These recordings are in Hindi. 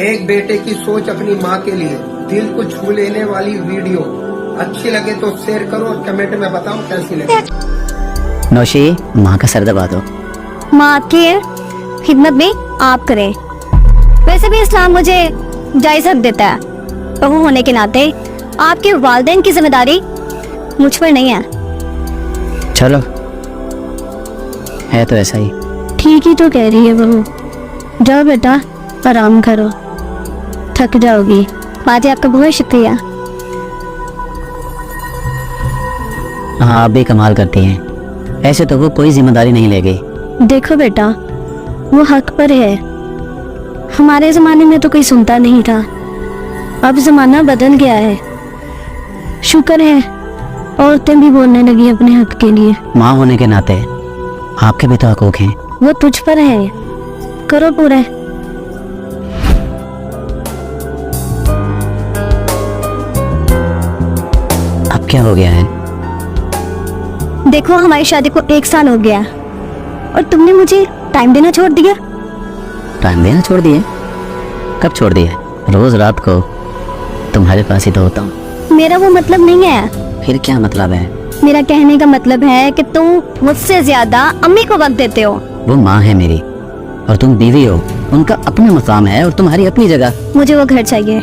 एक बेटे की सोच अपनी माँ के लिए, दिल को छू लेने वाली वीडियो अच्छी लगे तो शेयर करो और कमेंट में बताओ कैसी लगे। नौशी, माँ का सर दबा दो। माँ की खिदमत भी आप करें। वैसे भी इस्लाम मुझे जायज़ हक देता है, बहू होने के नाते आपके वालिदैन की जिम्मेदारी मुझ पर नहीं है। चलो, है तो ऐसा ही। ठीक ही तो कह रही है बहू। जाओ बेटा, आराम करो, थक जाओगी। बाजी, आपका बहुत शुक्रिया। हाँ, आप भी कमाल करती हैं। ऐसे तो वो कोई जिम्मेदारी नहीं ले गई। देखो बेटा, वो हक पर है। हमारे ज़माने में तो कोई सुनता नहीं था, अब ज़माना बदल गया है। शुक्र है औरतें भी बोलने लगी अपने हक के लिए। माँ होने के नाते आपके भी तो हकूक हैं। वो तुझ पर है, करो पूरे। अब क्या हो गया है? देखो, हमारी शादी को 1 साल हो गया और तुमने मुझे टाइम देना छोड़ दिया। टाइम देना छोड़ दिए? कब छोड़ दिए? रोज रात को तुम्हारे पास ही तो होता हूँ। मेरा वो मतलब नहीं है। फिर क्या मतलब है? मेरा कहने का मतलब है कि तुम मुझसे ज्यादा अम्मी को वक्त देते हो। वो माँ है मेरी और तुम बीवी हो। उनका अपना मकाम है और तुम्हारी अपनी जगह। मुझे वो घर चाहिए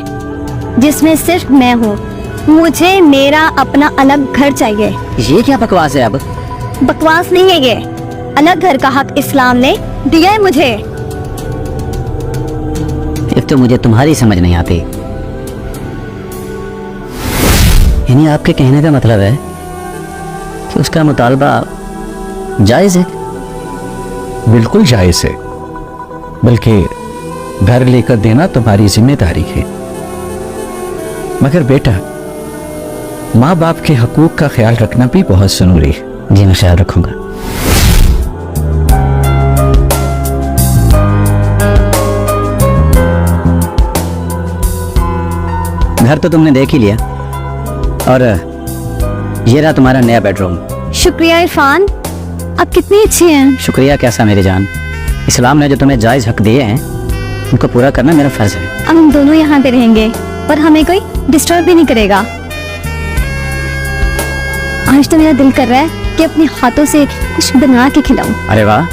जिसमें सिर्फ मैं हूँ। मुझे मेरा अपना अलग घर चाहिए। ये क्या बकवास है? अब बकवास नहीं है ये, अलग घर का हक इस्लाम ने दिया है मुझे। फिर तो मुझे तुम्हारी समझ नहीं आती। यानी आपके कहने का मतलब है कि उसका मुतालबा जायज है? बिल्कुल जायज है, बल्कि घर लेकर देना तुम्हारी जिम्मेदारी है। मगर बेटा, माँ बाप के हकूक का ख्याल रखना भी बहुत जरूरी है। जी, मैं ख्याल रखूंगा। घर तो तुमने देख ही लिया और ये रहा तुम्हारा नया बेडरूम। शुक्रिया इरफान, आप कितनी अच्छी हैं। शुक्रिया कैसा मेरी जान। इस्लाम ने जो तुम्हें जायज हक दिए हैं उनको पूरा करना मेरा फर्ज है। अब हम दोनों यहाँ पे रहेंगे और हमें कोई डिस्टर्ब भी नहीं करेगा। आज तो मेरा दिल कर रहा है कि अपने हाथों से कुछ बना के खिलाऊं। अरे वाह,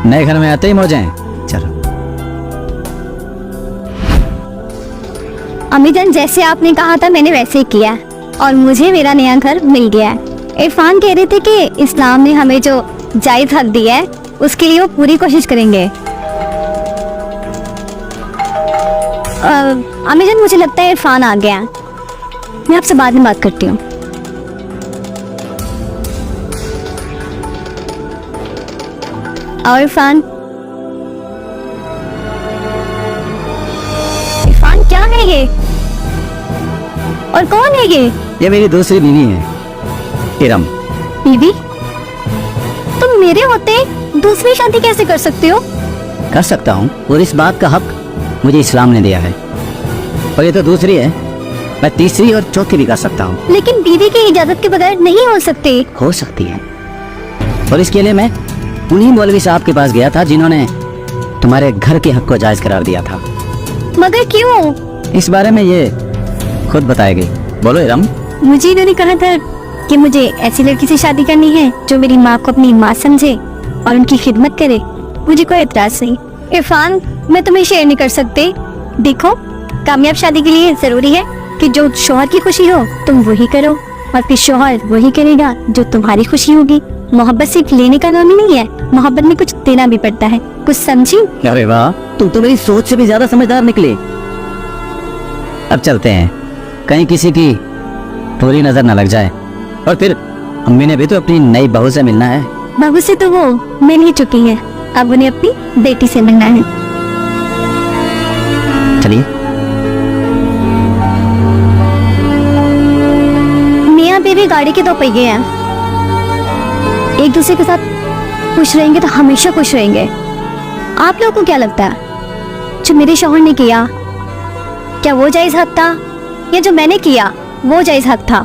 नए घर में आते ही मौज हैं। चलो। अम्मी जान, जैसे आपने कहा था मैंने वैसे ही किया और मुझे मेरा नया घर मिल गया है। इरफान कह रहे थे कि इस्लाम ने हमें जो जायज हक दिया है उसके लिए वो पूरी कोशिश करेंगे। अम्मी जान, मुझे लगता है इरफान आ गया। मैं आपसे बाद में बात करती हूँ। और इरफान, क्या है ये और कौन है ये? ये मेरी दूसरी बीवी है, इरम। बीवी? तुम मेरे होते दूसरी शादी कैसे कर सकते हो? कर सकता हूँ और इस बात का हक मुझे इस्लाम ने दिया है। और ये तो दूसरी है, मैं तीसरी और चौथी भी कर सकता हूँ। लेकिन बीवी की इजाजत के बगैर नहीं हो सकती। हो सकती है, और इसके लिए मैं उन्हीं मौलवी साहब के पास गया था जिन्होंने तुम्हारे घर के हक को जायज करार दिया था। मगर क्यों? इस बारे में ये खुद बताएगी। बोलो इरम। मुझे इन्होंने कहा था कि मुझे ऐसी लड़की से शादी करनी है जो मेरी माँ को अपनी माँ समझे और उनकी खिदमत करे। मुझे कोई एतराज नहीं। इरफान, मैं तुम्हें शेयर नहीं कर सकती। देखो, कामयाब शादी के लिए जरूरी है कि जो शौहर की खुशी हो तुम वही करो और फिर शौहर वही करेगा जो तुम्हारी खुशी होगी। मोहब्बत सिर्फ लेने का नाम ही नहीं है, मोहब्बत में कुछ देना भी पड़ता है। कुछ समझी? अरे वाह, तुम तो मेरी सोच से भी ज्यादा समझदार निकले। अब चलते हैं, कहीं किसी की पूरी नजर न लग जाए। और फिर अम्मी ने भी तो अपनी नई बहू से मिलना है। बहू से तो वो मिल ही चुकी है, अब उन्हें अपनी बेटी से मिलना है। चलिए। मियाँ बीवी गाड़ी के 2 पहिए हैं, एक दूसरे के साथ खुश रहेंगे तो हमेशा खुश रहेंगे। आप लोगों को क्या लगता है जो मेरे शौहर ने किया, क्या वो जायज हक था या जो मैंने किया वो जायज हक था?